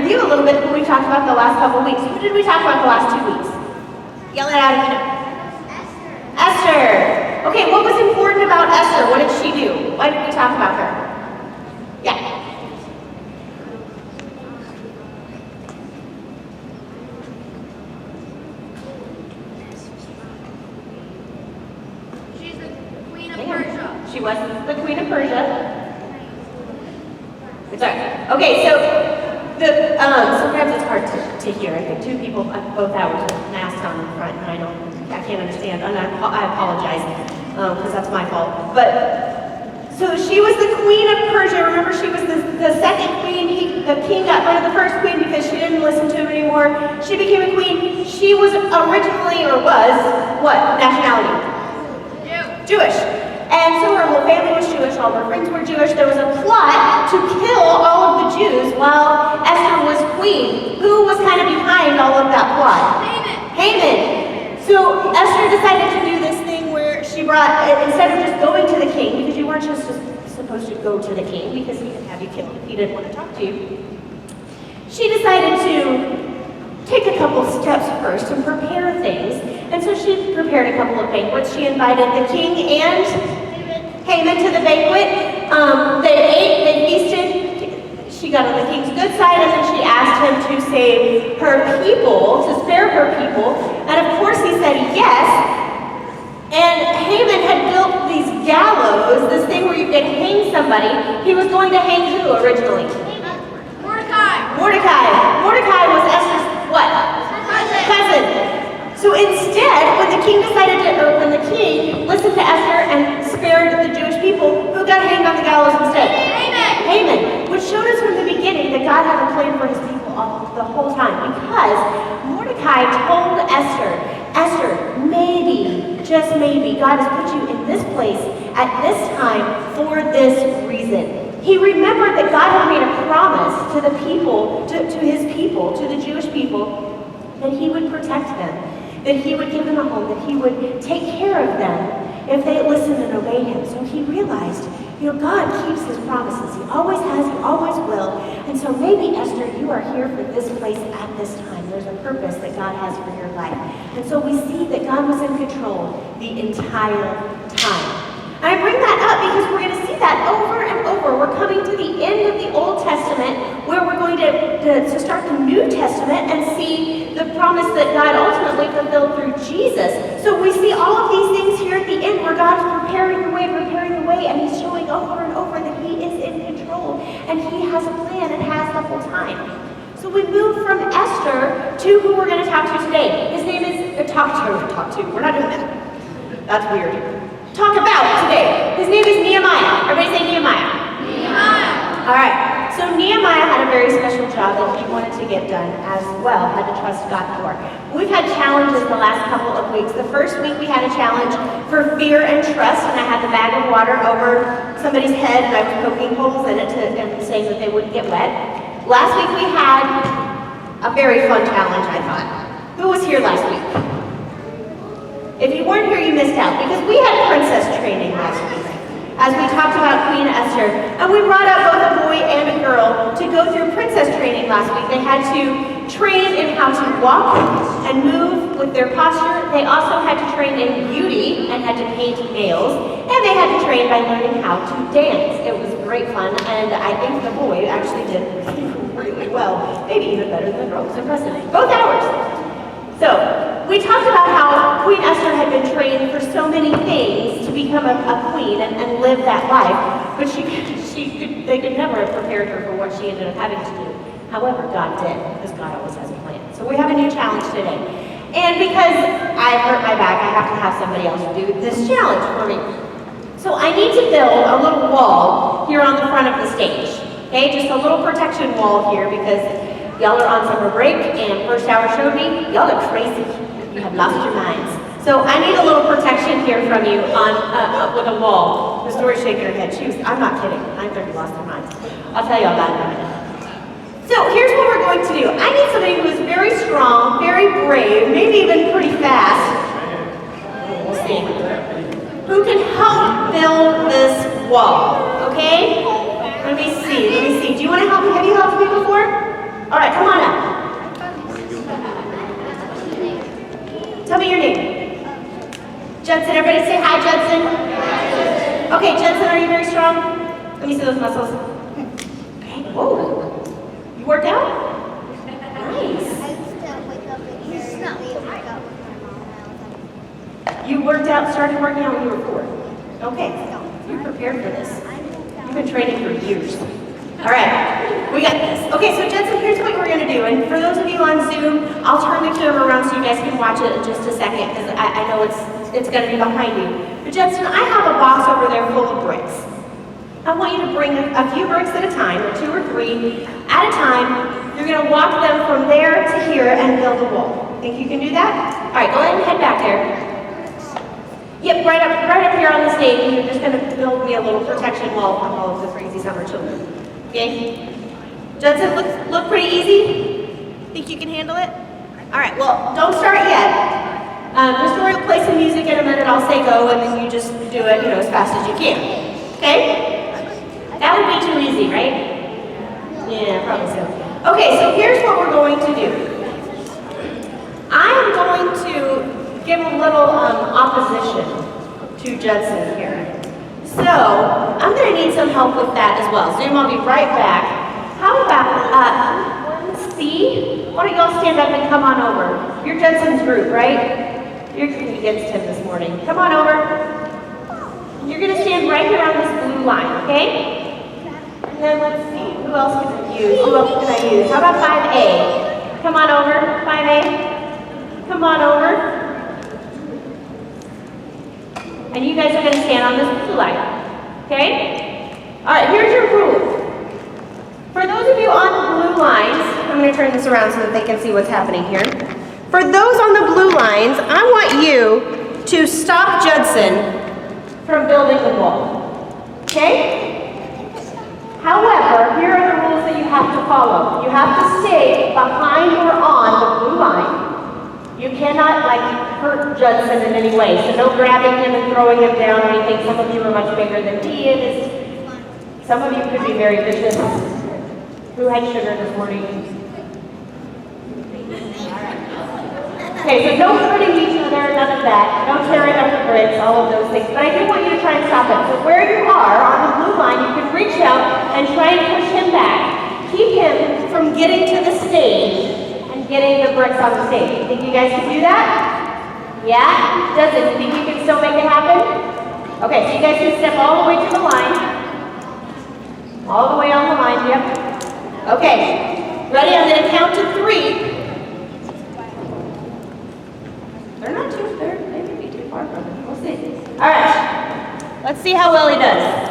review a little bit who we talked about the last couple weeks. Who did we talk about the last 2 weeks? Yell it out if you know. Esther. Okay, what was important about Esther? What did she do? Why did we talk about her? Yeah. She's the queen of Persia. She was the queen of Persia. Sorry. Okay, so sometimes it's hard to hear. I think 2 people at both hours with masks on in front, and I can't understand, and I apologize because that's my fault. But so she was the queen of Persia. Remember, she was the second queen. The king got rid of the first queen because she didn't listen to him anymore. She became a queen. She was originally, or was, what nationality? Jewish. And so her whole family was Jewish, all her friends were Jewish. There was a plot to kill all of the Jews while Esther was queen. Who was kind of behind all of that plot? Haman. So Esther decided to do this thing where she brought, instead of just going to the king, because you weren't just supposed to go to the king because he could have you killed if he didn't want to talk to you, she decided to take a couple steps first and prepare things. And so she prepared a couple of banquets. She invited the king and Haman to the banquet. They ate, they feasted. She got on the king's good side, and then she asked him to save her people, to spare her people. And of course he said yes. And Haman had built these gallows, this thing where you could hang somebody. He was going to hang who originally? Mordecai was Esther's what? Cousin. So instead, when the king listened to Esther and spared the Jewish people, who got hanged on the gallows instead? Haman. Which showed us from the beginning that God had a plan for his people the whole time. Because Mordecai told Esther, maybe, just maybe, God has put you in this place at this time for this reason. He remembered that God had made a promise to the people, to his people, to the Jewish people, that he would protect them, that he would give them a home, that he would take care of them if they listened and obeyed him. So he realized, God keeps his promises. He always has, he always will. And so maybe, Esther, you are here for this place at this time. There's a purpose that God has for your life. And so we see that God was in control the entire time. And I bring that up because we're going to see that over and over. We're coming to the end of the Old Testament where we're going to start the New Testament and see the promise that God ultimately fulfilled through Jesus. So we see all of these things here at the end where God's preparing the way, and he's showing over and over that he is in control and he has a plan and has the whole time. So we move from Esther to who we're going to talk to today. His name is, talk to. We're not doing that. That's weird. Talk about today. His name is Nehemiah. Everybody say Nehemiah. All right. So Nehemiah had a very special job that he wanted to get done as well, had to trust God for. We've had challenges the last couple of weeks. The first week we had a challenge for fear and trust, and I had the bag of water over somebody's head, and I was poking holes in it and saying that they wouldn't get wet. Last week we had a very fun challenge, I thought. Who was here last week? If you weren't here, you missed out, because we had princess training last week as we talked about Queen Esther. And we brought up both a boy and a girl to go through princess training last week. They had to train in how to walk and move with their posture. They also had to train in beauty and had to paint nails. And they had to train by learning how to dance. It was great fun, and I think the boy actually did really well. Maybe even better than the girl. It was impressive. Both hours. So, we talked about how Queen Esther had been trained for so many things to become a queen and live that life, but they could never have prepared her for what she ended up having to do. However, God did, because God always has a plan. So we have a new challenge today. And because I hurt my back, I have to have somebody else do this challenge for me. So I need to build a little wall here on the front of the stage. Okay, just a little protection wall here, because y'all are on summer break, and First Hour showed me, y'all are crazy. You have lost your minds. So I need a little protection here from you on with a wall. The story's shaking her head. I'm not kidding. I think you lost their minds. I'll tell you all about it in a minute. So here's what we're going to do. I need somebody who is very strong, very brave, maybe even pretty fast. We'll see. Who can help build this wall, okay? Let me see. Do you want to help me? Have you helped me before? All right, come on up. Tell me your name. Judson, everybody say hi, Judson. Okay, Judson, are you very strong? Let me see those muscles. Okay, whoa. You worked out? Nice. You worked out, started working out when you were 4. Okay, you're prepared for this. You've been training for years. All right, we got this. Okay, so Judson, here's what we're gonna do. And for those of you on Zoom, I'll turn the camera around so you guys can watch it in just a second, because I know it's gonna be behind you. But Judson, I have a box over there full of bricks. I want you to bring a few bricks at a time, or 2 or 3 at a time. You're gonna walk them from there to here and build a wall. Think you can do that? All right, go ahead and head back there. Yep, right up here on the stage, and you're just gonna build me a little protection wall from all of the crazy summer children. Okay? Judson, look pretty easy? Think you can handle it? All right, well, don't start yet. Mr. Roy will play some music in a minute, I'll say go, and then you just do it, as fast as you can. Okay? That would be too easy, right? Yeah, probably so. Okay, so here's what we're going to do. I'm going to give a little opposition to Judson here. So, I'm going to need some help with that as well. Zoom, I'll be right back. How about, C? Why don't y'all stand up and come on over? You're Judson's group, right? You're against him this morning. Come on over. You're going to stand right here on this blue line, okay? And then let's see, who else can I use? Who else can I use? How about 5A? Come on over, 5A. Come on over. And you guys are going to stand on this blue line, okay? All right, here's your rules. For those of you on the blue lines, I'm going to turn this around so that they can see what's happening here. For those on the blue lines, I want you to stop Judson from building the wall, okay? However, here are the rules that you have to follow. You have to stay behind or on the blue line. You cannot, hurt Judson in any way. So no grabbing him and throwing him down or anything. Some of you are much bigger than he is. Some of you could be very vicious. Who had sugar this morning? Okay, so no hurting each other, none of that. No tearing up the bricks, all of those things. But I do want you to try and stop him. So where you are, on the blue line, you can reach out and try and push him back. Keep him from getting to the stage and getting the bricks on the stage. Think you guys can do that? Yeah? Judson, you think you can still make it happen? Okay, so you guys can step all the way to the line. All the way on the line, yep. Okay, ready? I'm going to count to 3. They're not too, they may be too far from it. We'll see. All right, let's see how well he does.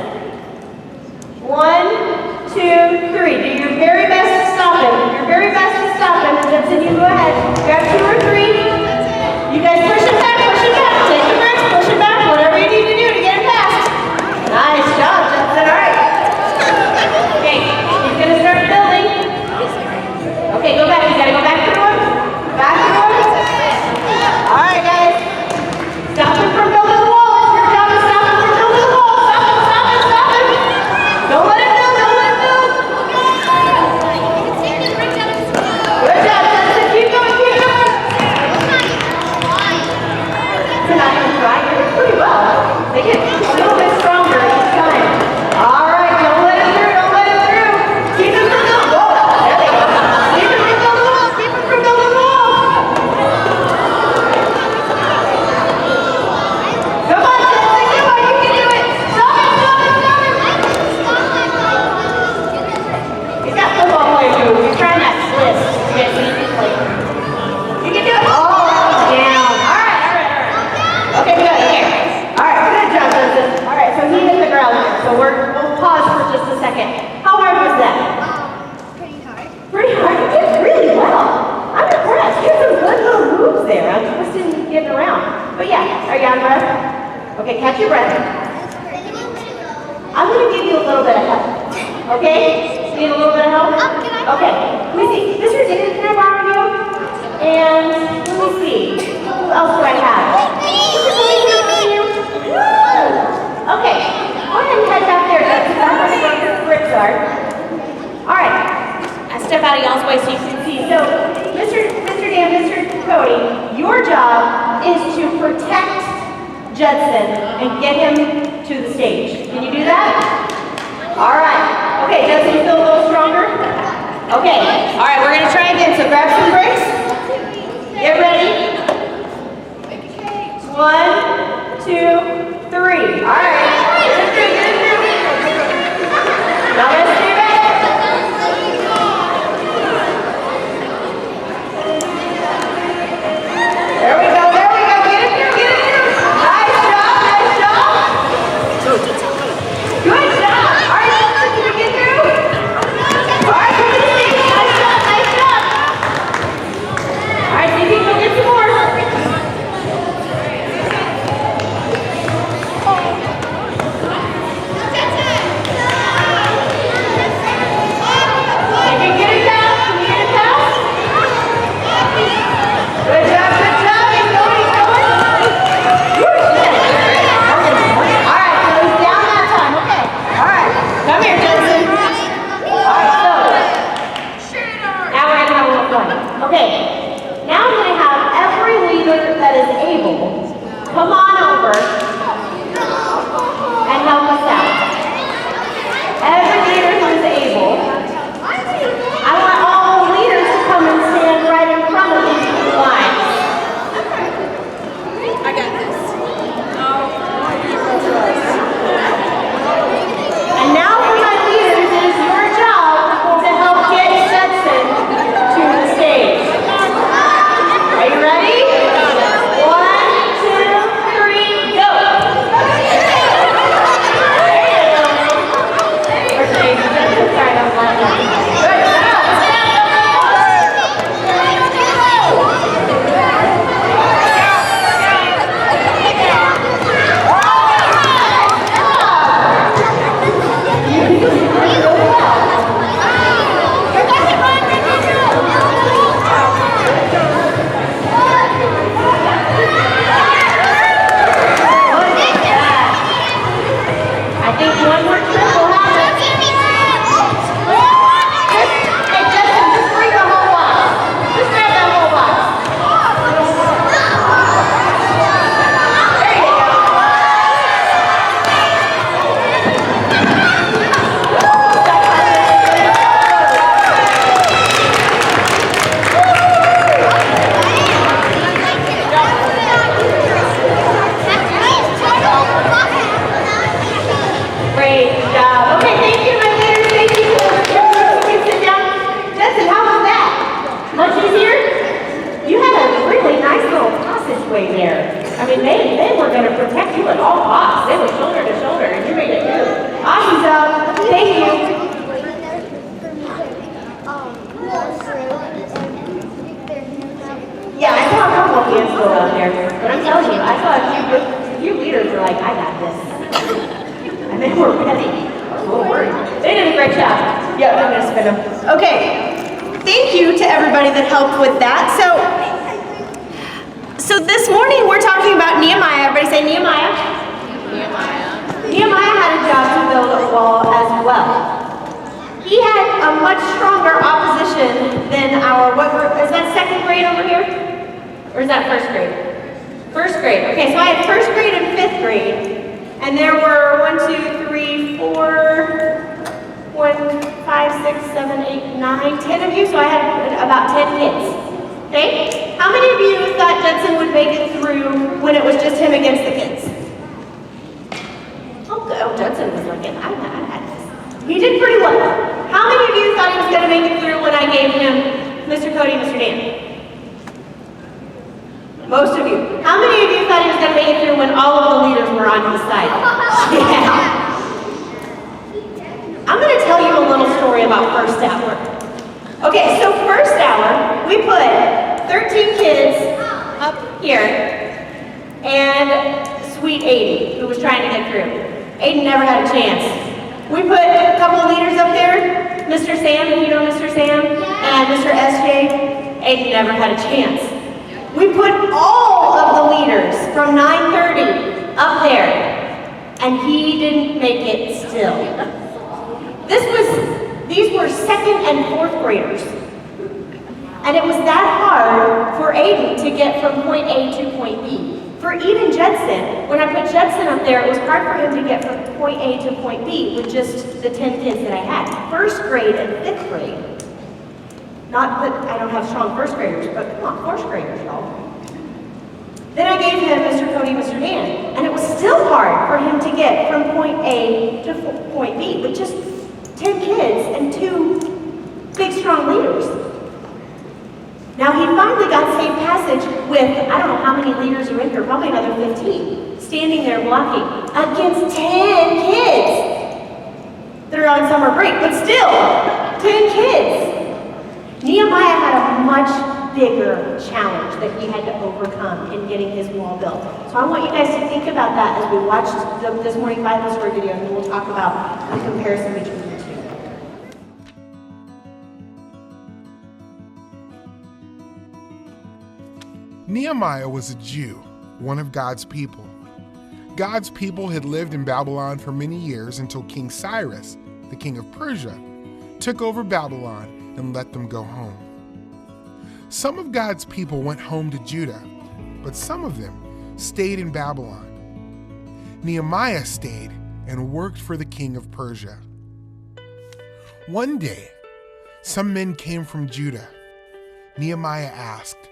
1, 2, 3. Do your very best to stop him. Do your very best to stop him. And Judson, you go ahead. Grab 2 or 3. You guys push him back, push him back. Take the bricks, push him back. Whatever you need to do to get him past. Nice job, Judson. All right. Okay, he's going to start building. Okay, go back. You got to go back through him. Back through him. All right, guys. Stop him from building the wall. It's your job to stop him from building the wall. Stop him, stop him, stop him. Don't let him build, don't let him build. Good job, Judson. Keep going, keep going. Tonight, right? You're doing pretty well. They get a little bit stronger each time. All right, don't let him through, don't let him through. Keep him from building the wall. There they go. Keep him from building the wall, keep him from building the wall. Come on, Judson, come on, you can do it. Stop him, stop him, stop him. He's got football player moves. He's trying that twist to get easy play. You can do it. Oh, down. All right. Okay, good, okay. All right, good job, Judson. All right, so he hit the ground there. So we'll pause for just a second. How hard was that? Pretty hard. Pretty hard. You did really well. I'm impressed. You had some good little moves there. I'm twisting and getting around. But yeah, are you out of breath? Okay, catch your breath. I'm going to give you a little bit of help. Okay? You need a little bit of help? Okay. Let me see. Mr. David, can I borrow you? And let me see. Who else do I have? Okay. Go ahead and head back there. That's where the bricks are. All right. step out of y'all's way so you can see. So, Mr. Dan, Mr. Cody, your job is to protect Judson and get him to the stage. Can you do that? All right. Okay, Judson, you feel a little stronger? Okay. All right, we're going to try again. So grab some bricks. Get ready. 1, 2, 3. All right. Get it through. Now let's do it. There we go. Get it through. Nice job. Good job. All right, Judson, can you get through? All right, come to the stage. Nice job. All right, see if you can get some more. Okay, now I'm going to have every leader that is able come on over and help us out. Every leader who is able, I want all the leaders to come and stand right in front of these lines. I got this. And now for my leaders, it is your job to help get Judson to the stage. Are you ready? 1, 2, 3, go! Okay, Judson, sorry, that was loud. Good job! I think one more trip will happen. Hey, Justin, just bring the whole box. Just grab that whole box. There you go. Great job. Okay, thank you, my leaders. Thank you. You sit down. Justin, how was that? Much easier? You had a really nice little passageway there. I mean, they were going to protect you at all costs. They were shoulder to shoulder, and you made it through. Awesome job. Thank you. Yeah, I saw a couple of hands go out there, but I'm telling you, I saw a few leaders were like, I got this. And they were ready. I was a little worried. They did a great job. Yeah, I'm gonna spin them. Okay. Thank you to everybody that helped with that. So this morning we're talking about Nehemiah. Everybody say Nehemiah. Nehemiah had a job to build a wall as well. He had a much stronger opposition than our, is that second grade over here? Or is that first grade? First grade. Okay, so I had first grade and fifth grade. And there were 1, 2, 3, 4, 5, 6, 7, 8, 9, 10 of you. So I had about 10 kids. Okay? How many of you thought Judson would make it through when it was just him against the kids? Oh, good. Oh, Judson was looking. I had this. He did pretty well. How many of you thought he was going to make it through when I gave him Mr. Cody, Mr. Dan? Most of you. How many of you thought he was going to make it through when all of the leaders were on his side? Yeah. I'm going to tell you a little story about first hour. Okay, so first hour, we put 13 kids up here and sweet Aiden, who was trying to get through. Aiden never had a chance. We put a couple of leaders up there, Mr. Sam, if you know Mr. Sam, and Mr. SJ. Aiden never had a chance. We put all of the leaders from 9:30 up there, and he didn't make it still. These were were second and fourth graders. And it was that hard for Aiden to get from point A to point B. For even Judson, when I put Judson up there, it was hard for him to get from point A to point B with just the 10 kids that I had. First grade and fifth grade. Not that I don't have strong first graders, but come on, fourth graders, y'all. Then I gave him Mr. Cody, Mr. Dan, and it was still hard for him to get from point A to point B with just 10 kids and 2 big, strong leaders. Now he finally got safe passage with, I don't know how many leaders are in here, probably another 15, standing there blocking against 10 kids that are on summer break, but still, 10 kids. Nehemiah had a much bigger challenge that he had to overcome in getting his wall built. So I want you guys to think about that as we watch this morning Bible story video, and then we'll talk about the comparison between the two. Nehemiah was a Jew, one of God's people. God's people had lived in Babylon for many years until King Cyrus, the king of Persia, took over Babylon and let them go home. Some of God's people went home to Judah, but some of them stayed in Babylon. Nehemiah stayed and worked for the king of Persia. One day, some men came from Judah. Nehemiah asked,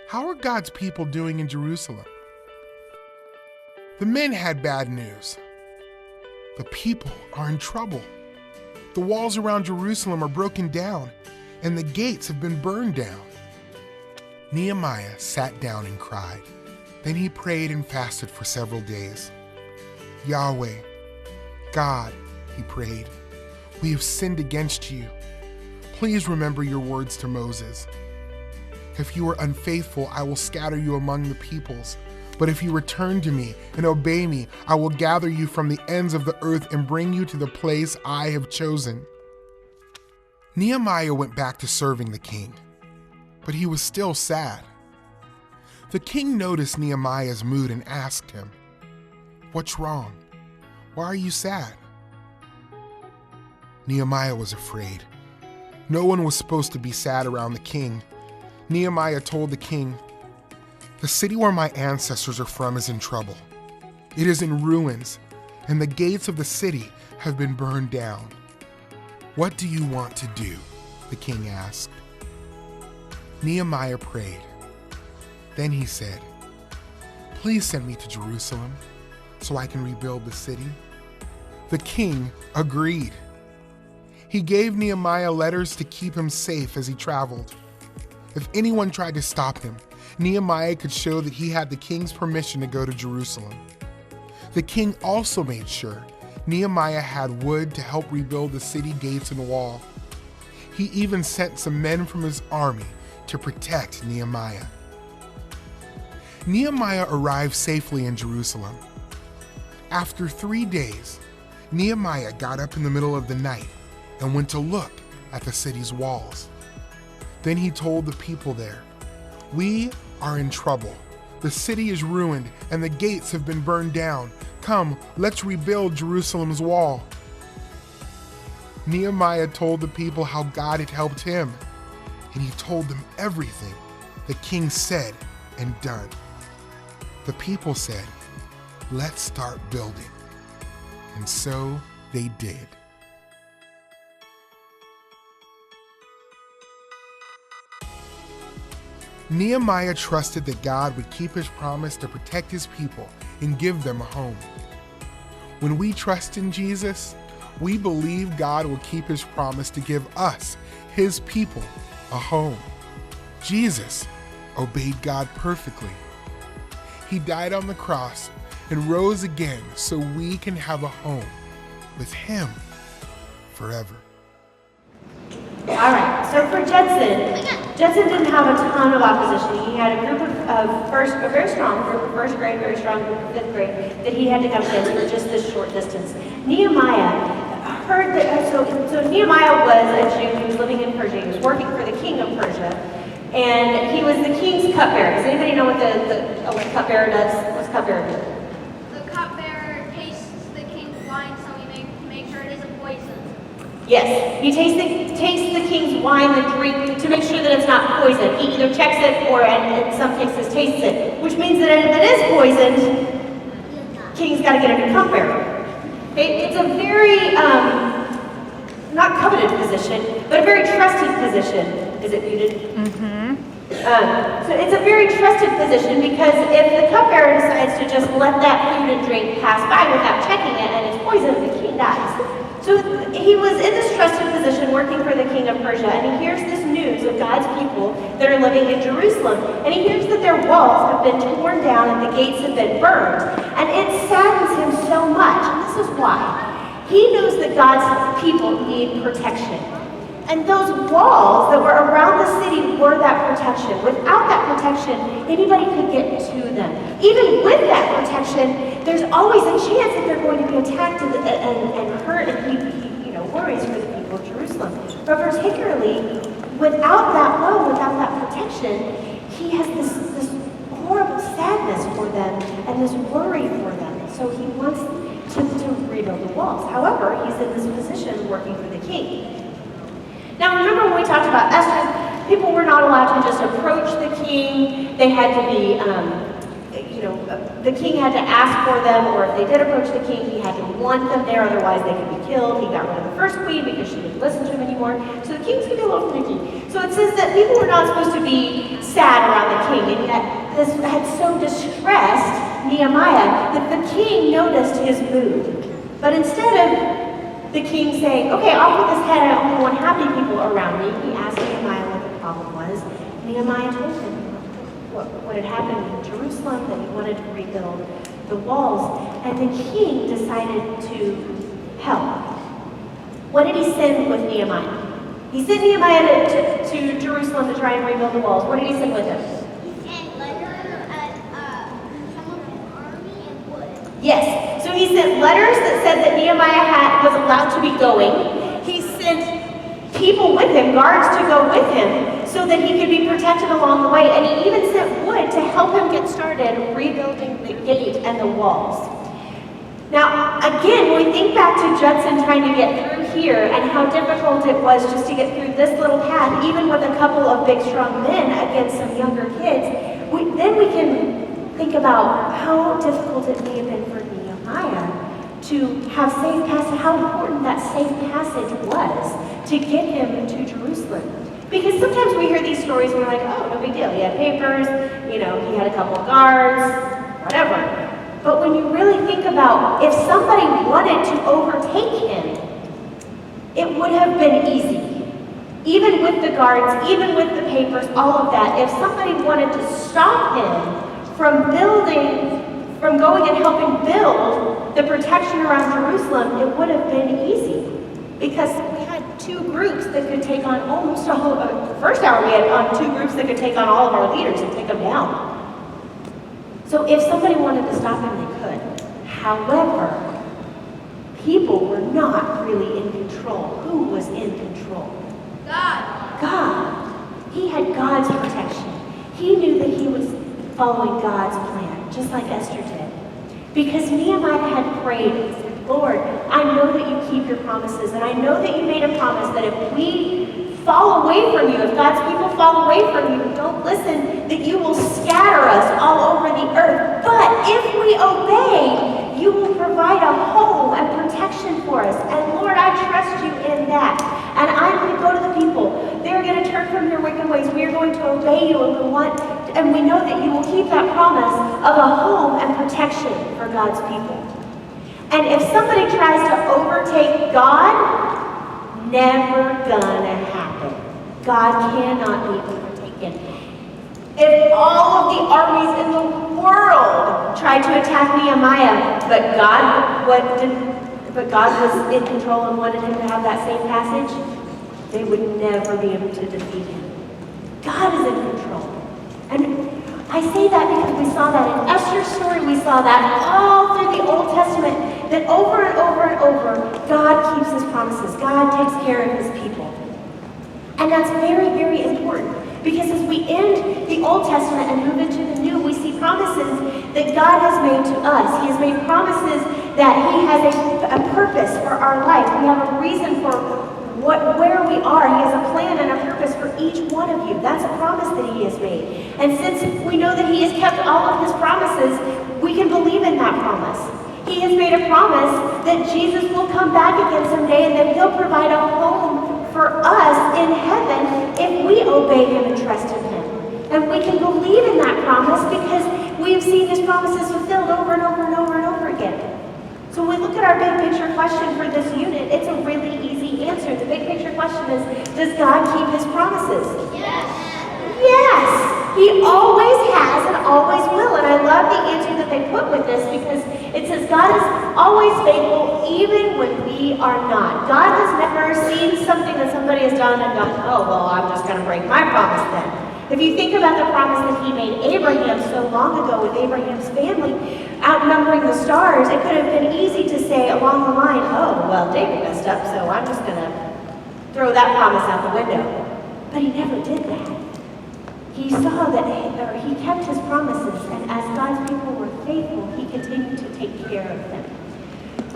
"How are God's people doing in Jerusalem?" The men had bad news. The people are in trouble. The walls around Jerusalem are broken down, and the gates have been burned down. Nehemiah sat down and cried. Then he prayed and fasted for several days. "Yahweh, God," he prayed, "we have sinned against you. Please remember your words to Moses. If you are unfaithful, I will scatter you among the peoples. But if you return to me and obey me, I will gather you from the ends of the earth and bring you to the place I have chosen." Nehemiah went back to serving the king, but he was still sad. The king noticed Nehemiah's mood and asked him, "What's wrong? Why are you sad?" Nehemiah was afraid. No one was supposed to be sad around the king. Nehemiah told the king, "The city where my ancestors are from is in trouble. It is in ruins, and the gates of the city have been burned down. What do you want to do?" the king asked. Nehemiah prayed. Then he said, "Please send me to Jerusalem so I can rebuild the city." The king agreed. He gave Nehemiah letters to keep him safe as he traveled. If anyone tried to stop him, Nehemiah could show that he had the king's permission to go to Jerusalem. The king also made sure Nehemiah had wood to help rebuild the city gates and wall. He even sent some men from his army to protect Nehemiah. Nehemiah arrived safely in Jerusalem. After 3 days, Nehemiah got up in the middle of the night and went to look at the city's walls. Then he told the people there, "We are in trouble. The city is ruined and the gates have been burned down. Come, let's rebuild Jerusalem's wall." Nehemiah told the people how God had helped him, and he told them everything the king said and done. The people said, "Let's start building." And so they did. Nehemiah trusted that God would keep his promise to protect his people and give them a home. When we trust in Jesus, we believe God will keep his promise to give us, his people, a home. Jesus obeyed God perfectly. He died on the cross and rose again so we can have a home with him forever. All right, so for Judson didn't have a ton of opposition. He had a group a very strong group of first grade, very strong group of fifth grade that he had to come against for just this short distance. Nehemiah heard that, so Nehemiah was a Jew. He was living in Persia. He was working for the king of Persia, and he was the king's cupbearer. Does anybody know what the cupbearer does? What's cupbearer do? The cupbearer tastes the king's wine so he makes sure it isn't poisoned. Yes, he tastes the king's wine, the drink, to make sure that it's not poison. He either checks it or, in some cases, tastes it, which means that if it is poisoned, king's got to get a new cupbearer. Okay? It's a very, not coveted position, but a very trusted position. Is it muted? So it's a very trusted position because if the cupbearer decides to just let that food and drink pass by without checking it and it's poisoned, the king dies. So he was in this trusted position working for the king of Persia, and he hears this news of God's people that are living in Jerusalem. And he hears that their walls have been torn down and the gates have been burned. And it saddens him so much, and this is why. He knows that God's people need protection. And those walls that were around the city were that protection. Without that protection, anybody could get to them. Even with that protection, there's always a chance that they're going to be attacked and hurt, and he worries for the people of Jerusalem. But particularly, without that wall, without that protection, he has this horrible sadness for them and this worry for them. So he wants to rebuild the walls. However, he's in this position working for the king. Now remember when we talked about Esther, people were not allowed to just approach the king. They had to be, the king had to ask for them, or if they did approach the king, he had to want them there, otherwise they could be killed. He got rid of the first queen because she didn't listen to him anymore. So the king's going to be a little finicky. So it says that people were not supposed to be sad around the king, and yet this had so distressed Nehemiah that the king noticed his mood. But instead of the king saying, okay, off with his head, I only want happy people around me, he asked Nehemiah what the problem was. Nehemiah told him what had happened in Jerusalem, that he wanted to rebuild the walls. And the king decided to help. What did he send with Nehemiah? He sent Nehemiah to Jerusalem to try and rebuild the walls. What did he send with him? He sent letters and some of his army and wood. Yes. So he sent letters that said that Nehemiah was allowed to be going. He sent people with him, guards to go with him, so that he could be protected along the way. And he even sent wood to help him get started rebuilding the gate and the walls. Now, again, when we think back to Judson trying to get through here and how difficult it was just to get through this little path, even with a couple of big, strong men against some younger kids, then we can think about how difficult it may have been for Nehemiah to have safe passage, how important that safe passage was to get him to Jerusalem. Because sometimes we hear these stories and we're like, oh, no big deal. He had papers, he had a couple of guards, whatever. But when you really think about if somebody wanted to overtake him, it would have been easy. Even with the guards, even with the papers, all of that, if somebody wanted to stop him from going and helping build the protection around Jerusalem, it would have been easy. Because we had two groups that could take on almost all of the first hour we had two groups that could take on all of our leaders and take them down. So if somebody wanted to stop him, they could. However, people were not really in control. Who was in control? God. He had God's protection. He knew that he was following God's plan, just like Esther did. Because Nehemiah had prayed and said, Lord, I know that you keep your promises, and I know that you made a promise that if we fall away from you, if God's people fall away from you, don't listen, that you will scatter us all over the earth. But if we obey, you will provide a home and protection for us. And Lord, I trust you in that. And I'm going to go to the people. They're going to turn from their wicked ways. We are going to obey you, and we know that you will keep that promise of a home and protection for God's people. And if somebody tries to overtake God, never gonna happen. God cannot be overtaken. If all of the armies in the world tried to attack Nehemiah, but God was in control and wanted him to have that same passage, they would never be able to defeat him. God is in control. And I say that because we saw that in Esther's story, we saw that all through the Old Testament, that over and over and over, God keeps his promises. God takes care of his people. And that's very, very important. Because as we end the Old Testament and move into the New, we see promises that God has made to us. He has made promises that he has a purpose for our life. We have a reason for where we are. He has a plan and a purpose for each one of you. That's a promise that he has made. And since we know that he has kept all of his promises, we can believe in that promise. He has made a promise that Jesus will come back again someday and that he'll provide a home for us in heaven if we obey him and trust in him. And we can believe in that promise because we've seen his promises fulfilled over and over and over and over again. So when we look at our big picture question for this unit, it's a really easy answer. The big picture question is, does God keep his promises? Yes. Yes! He always has and always will. And I love the answer that they put with this because it says God is always faithful even when we are not. God has never seen something that somebody has done and gone, oh, well, I'm just going to break my promise then. If you think about the promise that he made Abraham so long ago with Abraham's family, outnumbering the stars, it could have been easy to say along the line, oh, well, David messed up, so I'm just going to throw that promise out the window. But he never did that. He saw that he kept his promises, and as God's people were faithful, he continued to take care of them.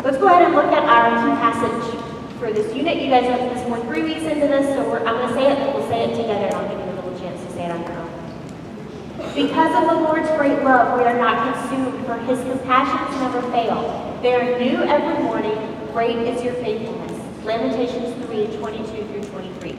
Let's go ahead and look at our key passage for this unit. You guys have this. We're 3 weeks into this, so I'm going to say it, and we'll say it together, and I'll give you a little chance to say it on your own. Because of the Lord's great love, we are not consumed, for his compassions never fail. They are new every morning. Great is your faithfulness. Lamentations 3:22 through 23.